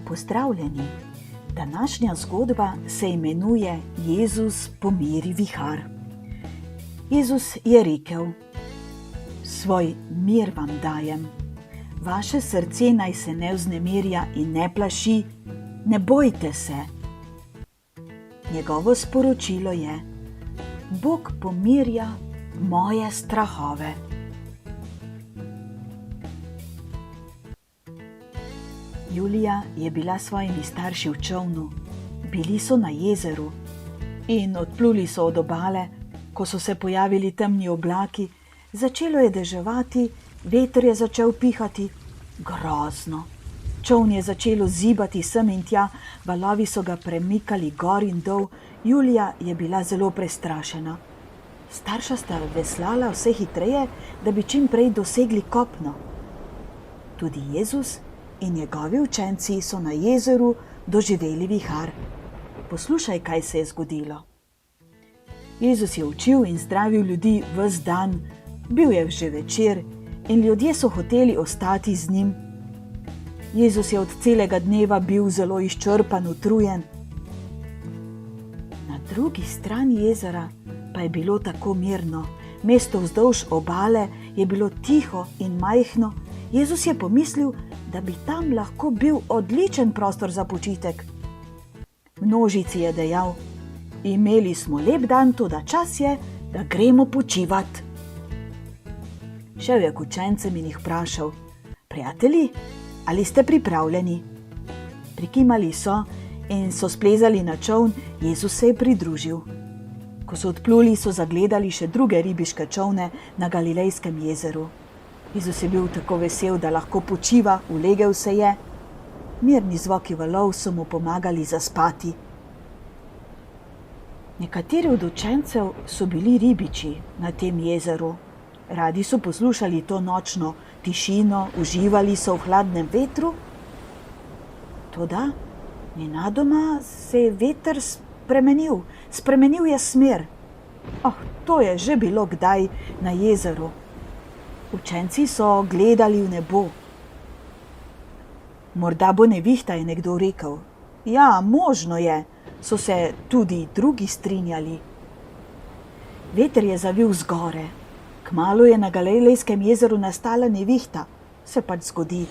Pozdravljeni! Današnja zgodba se imenuje Jezus pomiri vihar. Jezus je rekel: Svoj mir vam dajem. Vaše srce naj se ne vznemirja in ne plaši, ne bojte se. Njegovo sporočilo je: Bog pomirja moje strahove. Julija je bila s svojimi starši v čolnu. Bili so na jezeru in odpluli so od obale, ko so se pojavili temni oblaki. Začelo je deževati, veter je začel pihati. Grozno. Čoln je začelo zibati sem in tja, valovi so ga premikali gor in dol. Julija je bila zelo prestrašena. Starša sta veslala vse hitreje, da bi čim prej dosegli kopno. Tudi Jezus in njegovi učenci so na jezeru doživeli vihar. Poslušaj, kaj se je zgodilo. Jezus je učil in zdravil ljudi ves dan, bil je že večer in ljudje so hoteli ostati z njim. Jezus je od celega dneva bil zelo izčrpan, utrujen. Na drugi strani jezera pa je bilo tako mirno. Mesto vzdolž obale je bilo tiho in majhno. Jezus je pomislil, da bi tam lahko bil odličen prostor za počitek. Množici je dejal: Imeli smo lep dan, toda čas je, da gremo počivat. Šel je k učencem in jih vprašal: Prijatelji, ali ste pripravljeni? Prikimali so in so splezali na čoln. Jezus se je pridružil. Ko so odpluli, so zagledali še druge ribiške čolne na Galilejskem jezeru. Jezus je bil tako vesel, da lahko počiva, ulegel se je. Mirni zvoki valov so mu pomagali zaspati. Nekateri od učencev so bili ribiči na tem jezeru. Radi so poslušali to nočno tišino, uživali so v hladnem vetru. Toda nenadoma se je veter spremenil je smer. To je že bilo kdaj na jezeru. Učenci so gledali v nebo. Morda bo nevihta, je nekdo rekel. Ja, možno je, so se tudi drugi strinjali. Veter je zavil z gore. Kmalu je na Galilejskem jezeru nastala nevihta. Se pač zgodi.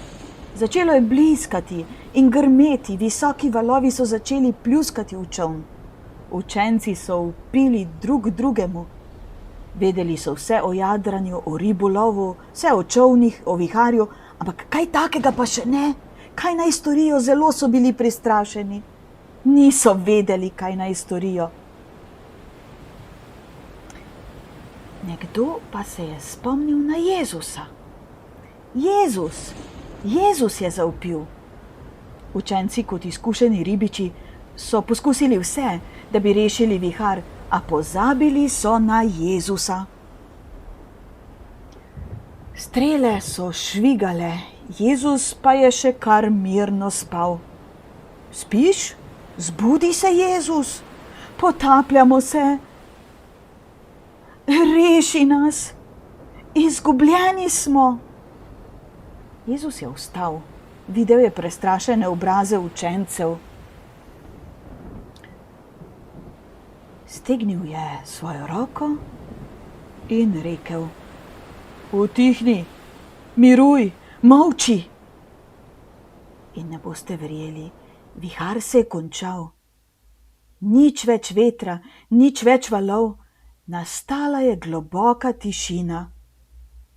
Začelo je bliskati in grmeti, visoki valovi so začeli pljuskati v čoln. Učenci so vpili drug drugemu. Vedeli so vse o jadranju, o ribolovu, vse o čolnih, o viharju, ampak kaj takega pa še ne? Kaj naj storijo? Zelo so bili prestrašeni. Niso vedeli, kaj naj storijo. Nekdo pa se je spomnil na Jezusa. Jezus je zavpil. Učenci kot izkušeni ribiči so poskusili vse, da bi rešili vihar, a pozabili so na Jezusa. Strele so švigale, Jezus pa je še kar mirno spal. Spiš? Zbudi se, Jezus! Potapljamo se! Reši nas! Izgubljeni smo! Jezus je vstal, videl je prestrašene obraze učencev. Stegnil je svojo roko in rekel: Utihni, miruj, molči. In ne boste verjeli, vihar se je končal. Nič več vetra, nič več valov. Nastala je globoka tišina.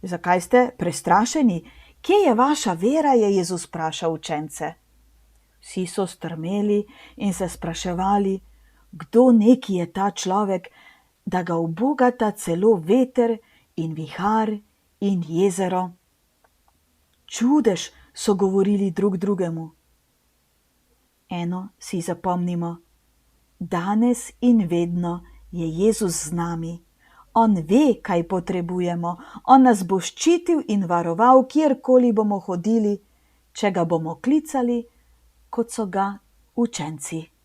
Zakaj ste prestrašeni? Kje je vaša vera, je Jezus vprašal učence. Vsi so strmeli in se spraševali, kdo neki je ta človek, da ga ubogata celo veter in vihar in jezero. Čudež, so govorili drug drugemu. Eno si zapomnimo. Danes in vedno je Jezus z nami. On ve, kaj potrebujemo. On nas bo ščitil in varoval, kjerkoli bomo hodili, če ga bomo klicali, kot so ga učenci.